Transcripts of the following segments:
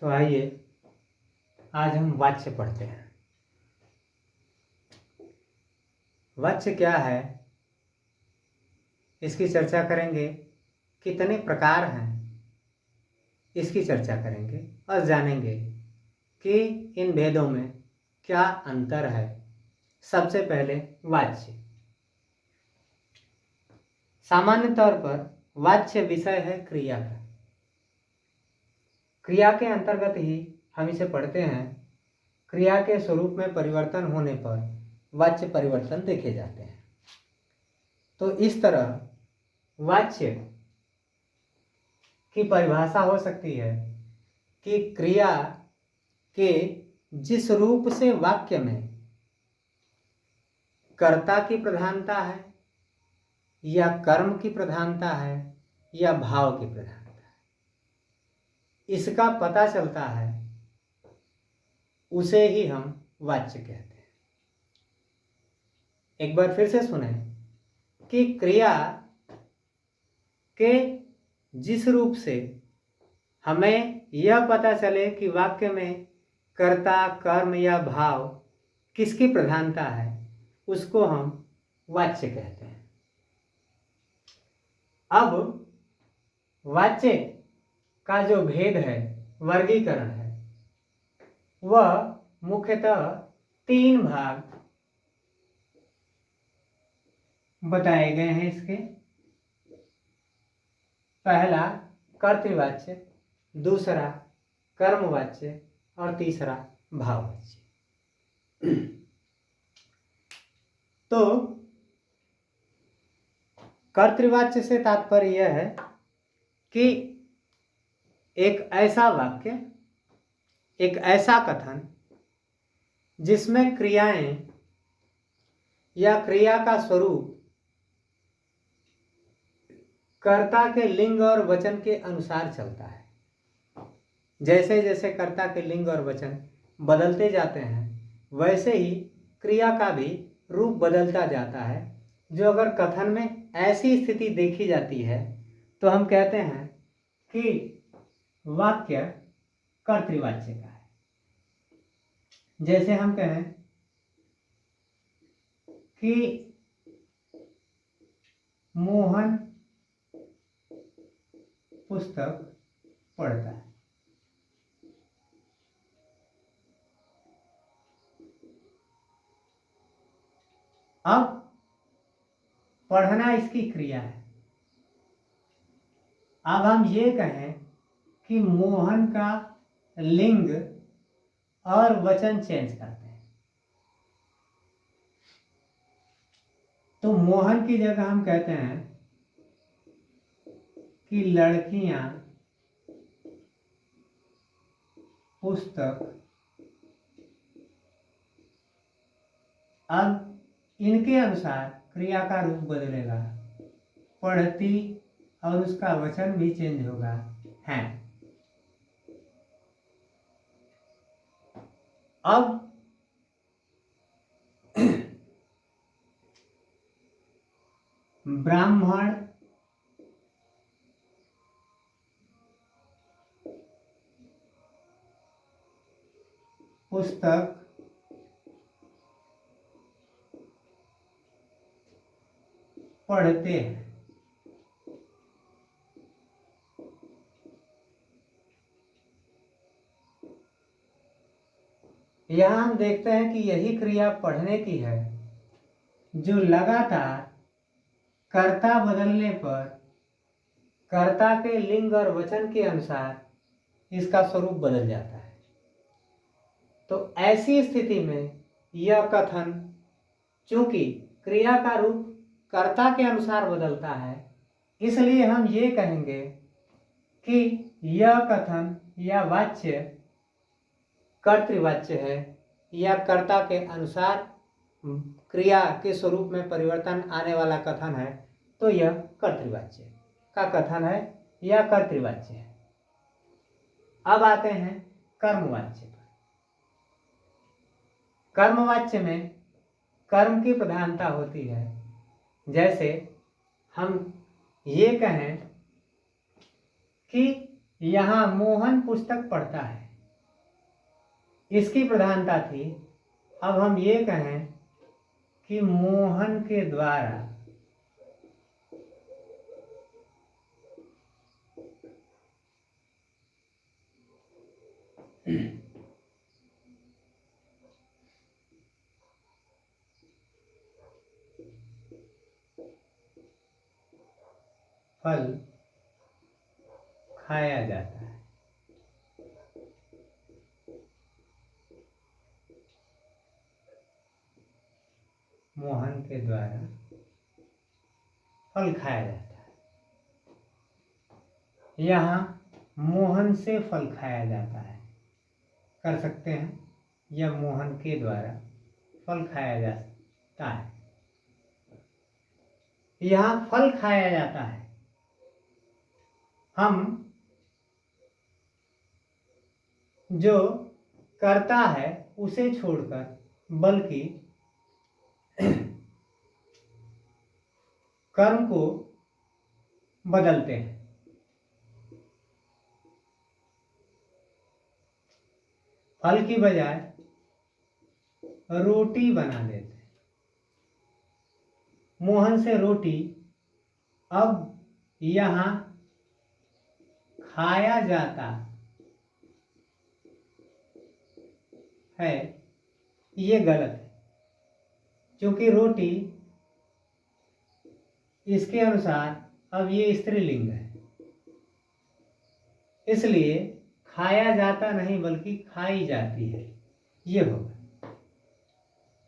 तो आइए आज हम वाच्य पढ़ते हैं। वाच्य क्या है इसकी चर्चा करेंगे। कितने प्रकार हैं इसकी चर्चा करेंगे और जानेंगे कि इन भेदों में क्या अंतर है। सबसे पहले वाच्य। सामान्य तौर पर वाच्य विषय है क्रिया का। क्रिया के अंतर्गत ही हम इसे पढ़ते हैं। क्रिया के स्वरूप में परिवर्तन होने पर वाच्य परिवर्तन देखे जाते हैं। तो इस तरह वाच्य की परिभाषा हो सकती है कि क्रिया के जिस रूप से वाक्य में कर्ता की प्रधानता है या कर्म की प्रधानता है या भाव की प्रधानता है, इसका पता चलता है, उसे ही हम वाच्य कहते हैं। एक बार फिर से सुने कि क्रिया के जिस रूप से हमें यह पता चले कि वाक्य में कर्ता, कर्म या भाव किसकी प्रधानता है, उसको हम वाच्य कहते हैं। अब वाच्य का जो भेद है, वर्गीकरण है, वह मुख्यतः 3 भाग बताए गए हैं इसके। पहला कर्तृवाच्य, दूसरा कर्मवाच्य और तीसरा भाववाच्य। तो कर्तृवाच्य से तात्पर्य यह है कि एक ऐसा वाक्य, एक ऐसा कथन जिसमें क्रियाएं या क्रिया का स्वरूप कर्ता के लिंग और वचन के अनुसार चलता है। जैसे जैसे कर्ता के लिंग और वचन बदलते जाते हैं, वैसे ही क्रिया का भी रूप बदलता जाता है। जो अगर कथन में ऐसी स्थिति देखी जाती है तो हम कहते हैं कि वाक्य कर्तृवाच्य का है। जैसे हम कहें कि मोहन पुस्तक पढ़ता है। अब पढ़ना इसकी क्रिया है। अब हम ये कहें कि मोहन का लिंग और वचन चेंज करते हैं, तो मोहन की जगह हम कहते हैं कि लड़कियां पुस्तक। अब इनके अनुसार क्रिया का रूप बदलेगा, पढ़ती, और उसका वचन भी चेंज होगा, है। अब ब्राह्मण पुस्तक पढ़ते हैं। यहां हम देखते हैं कि यही क्रिया पढ़ने की है, जो लगातार कर्ता बदलने पर कर्ता के लिंग और वचन के अनुसार इसका स्वरूप बदल जाता है। तो ऐसी स्थिति में यह कथन, चूंकि क्रिया का रूप कर्ता के अनुसार बदलता है, इसलिए हम ये कहेंगे कि यह कथन या वाच्य कर्तृवाच्य है, या कर्ता के अनुसार क्रिया के स्वरूप में परिवर्तन आने वाला कथन है, तो यह कर्तृवाच्य का कथन है या कर्तृवाच्य है। अब आते हैं कर्मवाच्य पर। कर्मवाच्य में कर्म की प्रधानता होती है। जैसे हम ये कहें कि यहाँ मोहन पुस्तक पढ़ता है, इसकी प्रधानता थी। अब हम ये कहें कि मोहन के द्वारा फल खाया जाता है। मोहन के द्वारा फल खाया जाता है। यहाँ मोहन से फल खाया जाता है कर सकते हैं, या मोहन के द्वारा फल खाया जाता है। यहाँ फल खाया जाता है, हम जो करता है उसे छोड़कर बल्कि कर्म को बदलते हैं। फल की बजाय रोटी बना देते हैं। मोहन से रोटी अब यहाँ खाया जाता है, ये गलत है, क्योंकि रोटी इसके अनुसार अब ये स्त्रीलिंग है, इसलिए खाया जाता नहीं बल्कि खाई जाती है, ये होगा।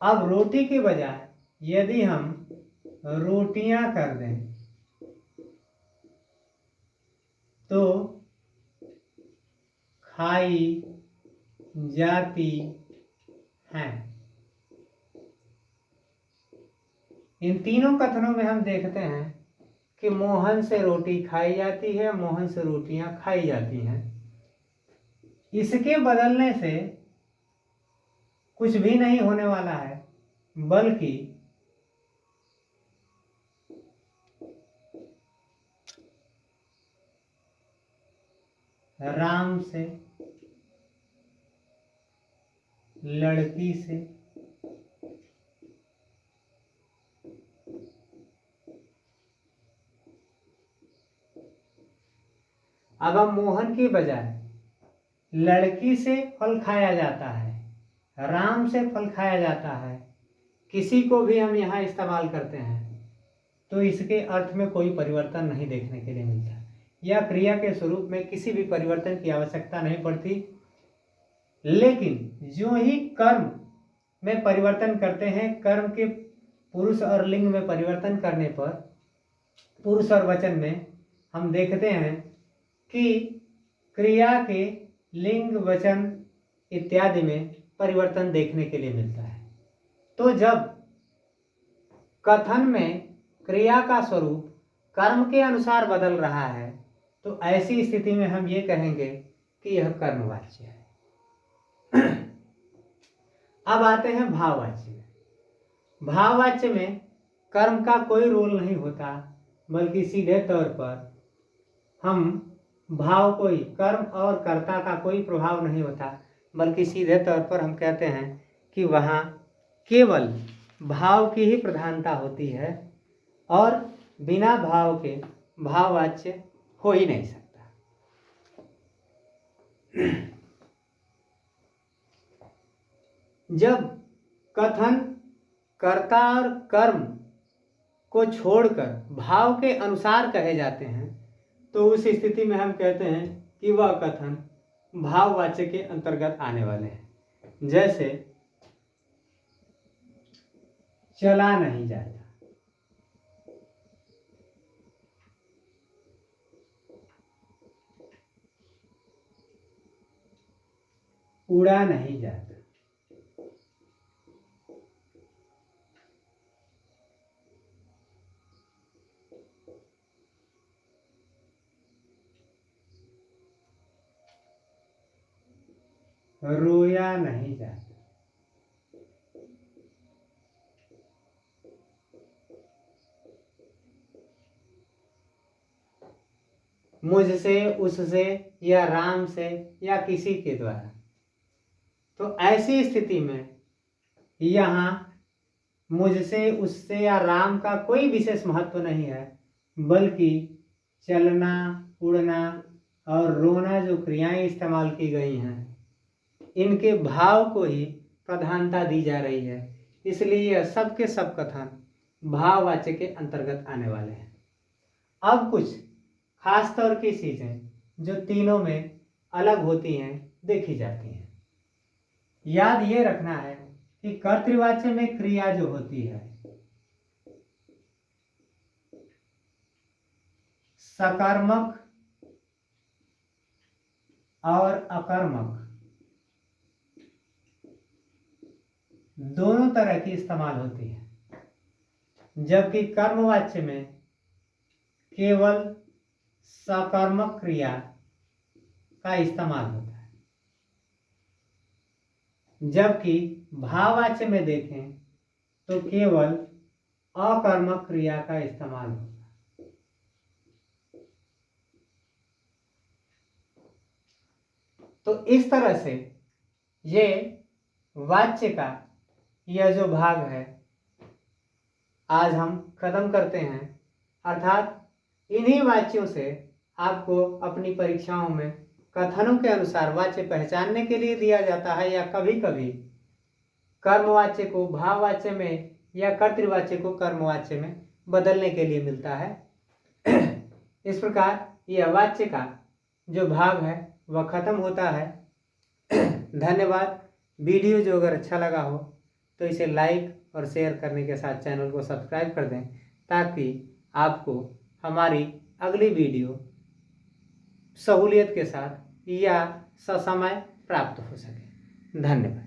अब रोटी के बजाय यदि हम रोटियां कर दें तो खाई जाती हैं। इन तीनों कथनों में हम देखते हैं कि मोहन से रोटी खाई जाती है, मोहन से रोटियां खाई जाती हैं। इसके बदलने से कुछ भी नहीं होने वाला है, बल्कि राम से लड़की से अब हम मोहन की बजाय लड़की से फल खाया जाता है, राम से फल खाया जाता है, किसी को भी हम यहाँ इस्तेमाल करते हैं तो इसके अर्थ में कोई परिवर्तन नहीं देखने के लिए मिलता। या क्रिया के स्वरूप में किसी भी परिवर्तन की आवश्यकता नहीं पड़ती, लेकिन जो ही कर्म में परिवर्तन करते हैं, कर्म के पुरुष और लिंग में परिवर्तन करने पर पुरुष और वचन में हम देखते हैं कि क्रिया के लिंग वचन इत्यादि में परिवर्तन देखने के लिए मिलता है। तो जब कथन में क्रिया का स्वरूप कर्म के अनुसार बदल रहा है तो ऐसी स्थिति में हम ये कहेंगे कि यह कर्मवाच्य है। अब आते हैं भाववाच्य में। भाववाच्य में कर्म का कोई रोल नहीं होता, बल्कि सीधे तौर पर हम भाव को ही, कर्म और कर्ता का कोई प्रभाव नहीं होता, बल्कि सीधे तौर पर हम कहते हैं कि वहाँ केवल भाव की ही प्रधानता होती है और बिना भाव के भाववाच्य हो ही नहीं सकता। जब कथन कर्ता और कर्म को छोड़कर भाव के अनुसार कहे जाते हैं तो उस स्थिति में हम कहते हैं कि वह कथन भाववाच्य के अंतर्गत आने वाले हैं। जैसे चला नहीं जाता, उड़ा नहीं जाता, रोया नहीं जाता, मुझसे, उससे या राम से या किसी के द्वारा तो ऐसी स्थिति में यहाँ मुझसे, उससे या राम का कोई विशेष महत्व नहीं है, बल्कि चलना, उड़ना और रोना जो क्रियाएं इस्तेमाल की गई हैं, इनके भाव को ही प्रधानता दी जा रही है। इसलिए यह सब के सब कथन भाववाच्य के अंतर्गत आने वाले हैं। अब कुछ खास तौर की चीजें जो तीनों में अलग होती हैं देखी जाती हैं। याद ये रखना है कि कर्तृवाच्य में क्रिया जो होती है सकर्मक और अकर्मक दोनों तरह की इस्तेमाल होती है, जबकि कर्मवाच्य में केवल सकर्मक क्रिया का इस्तेमाल होता है। जबकि भाववाच्य में देखें तो केवल अकर्मक क्रिया का इस्तेमाल होता है। तो इस तरह से ये वाच्य का यह जो भाग है आज हम खत्म करते हैं। अर्थात इन्हीं वाच्यों से आपको अपनी परीक्षाओं में कथनों के अनुसार वाच्य पहचानने के लिए दिया जाता है, या कभी कभी कर्मवाच्य को भाववाच्य में या कर्तृवाच्य को कर्मवाच्य में बदलने के लिए मिलता है। इस प्रकार यह वाच्य का जो भाग है वह खत्म होता है। धन्यवाद। वीडियो जो अगर अच्छा लगा हो तो इसे लाइक और शेयर करने के साथ चैनल को सब्सक्राइब कर दें, ताकि आपको हमारी अगली वीडियो सहूलियत के साथ या ससमय प्राप्त हो सके। धन्यवाद।